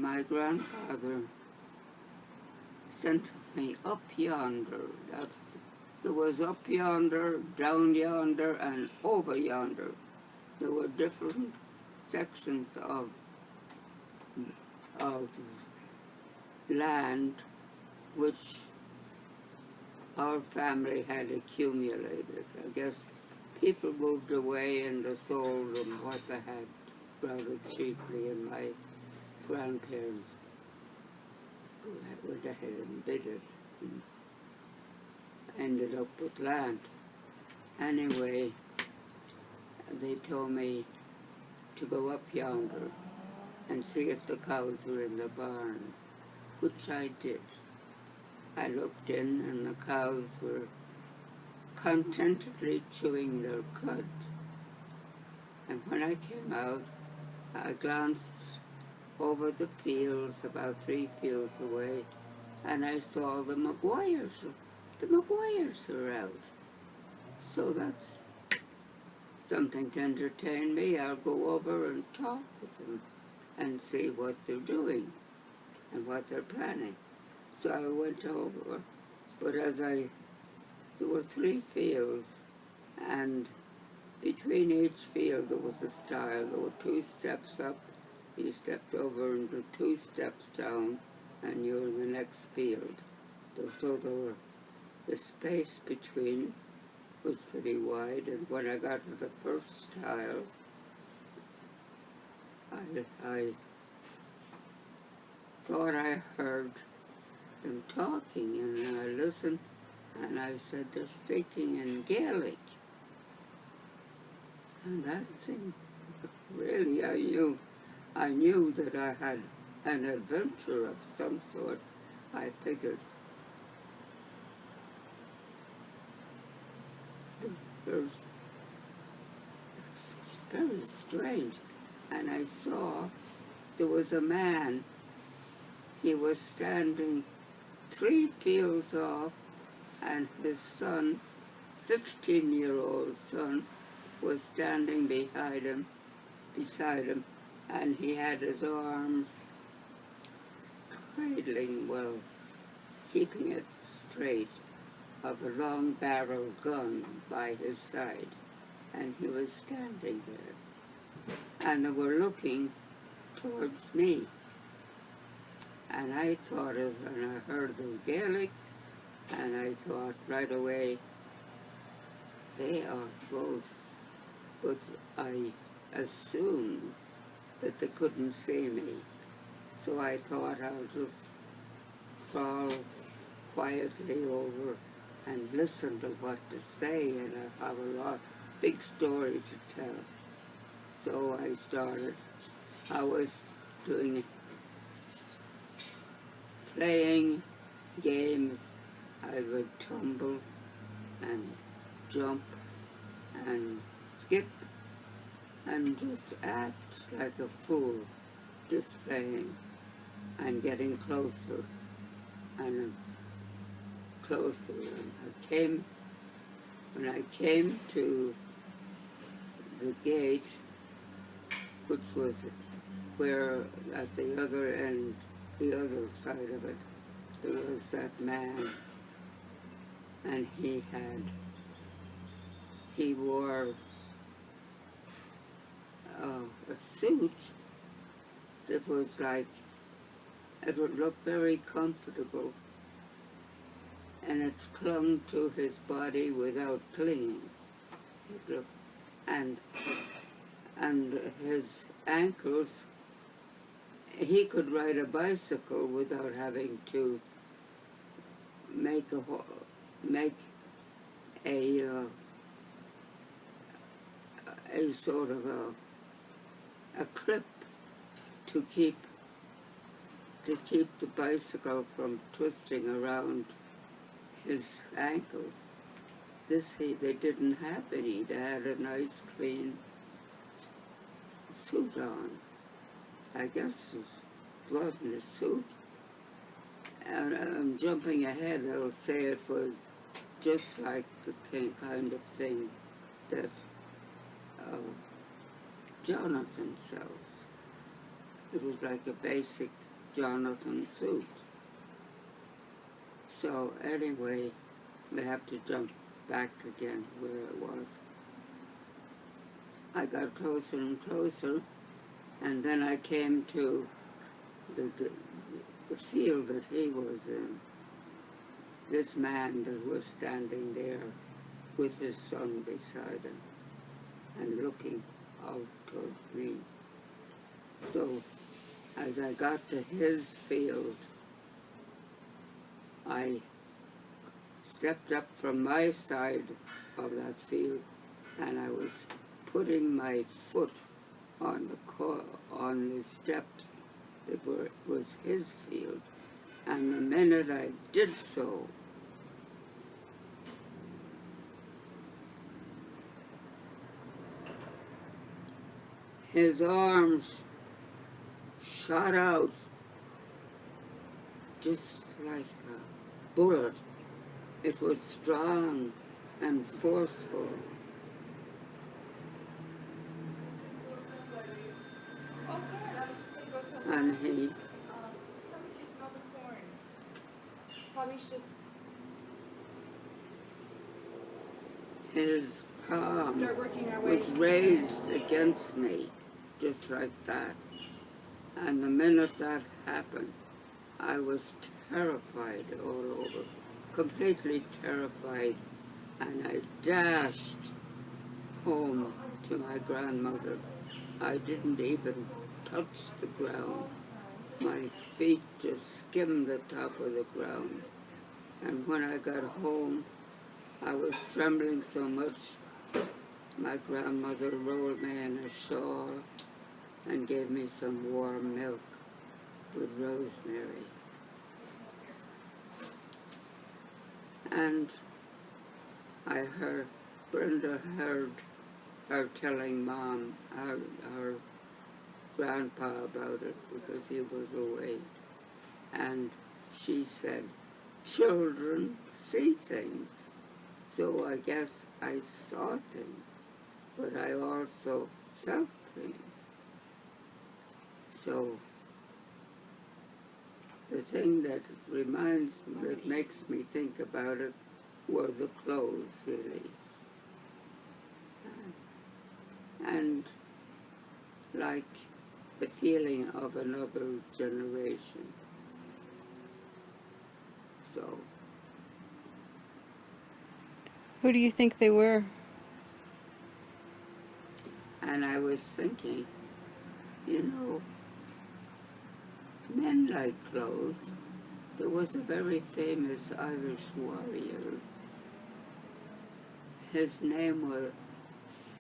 my grandfather sent me up yonder. There was up yonder, down yonder, and over yonder. There were different sections of land which our family had accumulated. I guess people moved away and they sold them what they had rather cheaply, and my grandparents went ahead and bid it and ended up with land. Anyway, they told me to go up yonder and see if the cows were in the barn, which I did. I looked in and the cows were contentedly chewing their cud. And when I came out, I glanced over the fields, about 3 fields away, and I saw the Maguires. The Maguires are out. So that's something to entertain me. I'll go over and talk with them and see what they're doing and what they're planning. So I went over, but there were 3 fields, and between each field there was a stile. There were 2 steps up. You stepped over into 2 steps down, and you're in the next field. So the space between was pretty wide, and when I got to the first stile, I thought I heard them talking, and I listened, and I said, they're speaking in Gaelic. And that thing, really, I knew that I had an adventure of some sort. I figured it's very strange. And I saw there was a man. He was standing 3 fields off, and his son, 15-year-old son, was standing beside him, and he had his arms cradling, well, keeping it straight, of a long barrel gun by his side, and he was standing there, and they were looking towards me. And I thought and I heard the Gaelic, and I thought right away, they are both, but I assumed that they couldn't see me. So I thought I'll just crawl quietly over and listen to what to say, and I have a big story to tell. So I started. I was playing games. I would tumble and jump and skip and just act like a fool, just playing and getting closer and closer. And when I came to the gate, which was where at the other end, the other side of it, there was that man, and he wore a suit that was like, it would look very comfortable, and it clung to his body without clinging. And his ankles, he could ride a bicycle without having to make a sort of a clip to keep the bicycle from twisting around his ankles. They didn't have any. They had a nice clean suit on. I guess it wasn't a suit. And I'm jumping ahead. I'll say it was just like the kind of thing that Jonathan sells. It was like a basic Jonathan suit. So anyway, we have to jump back again where it was. I got closer and closer, and then I came to the field that he was in. This man that was standing there with his son beside him and looking out towards me. So as I got to his field, I stepped up from my side of that field, and I was putting my foot on the steps that was his field. And the minute I did so, his arms shot out just like a bullet. It was strong and forceful. And he his palm was raised against me, just like that. And the minute that happened, I was terrified all over, completely terrified, and I dashed home to my grandmother. I didn't even touch the ground. My feet just skimmed the top of the ground. And when I got home, I was trembling so much, my grandmother rolled me in a shawl and gave me some warm milk with rosemary. And Brenda heard her telling Mom, her grandpa about it because he was away. And she said, children see things. So I guess I saw things, but I also felt things. So the thing that makes me think about it were the clothes, really. And like the feeling of another generation. So. Who do you think they were? And I was thinking, men like clothes. There was a very famous Irish warrior. His name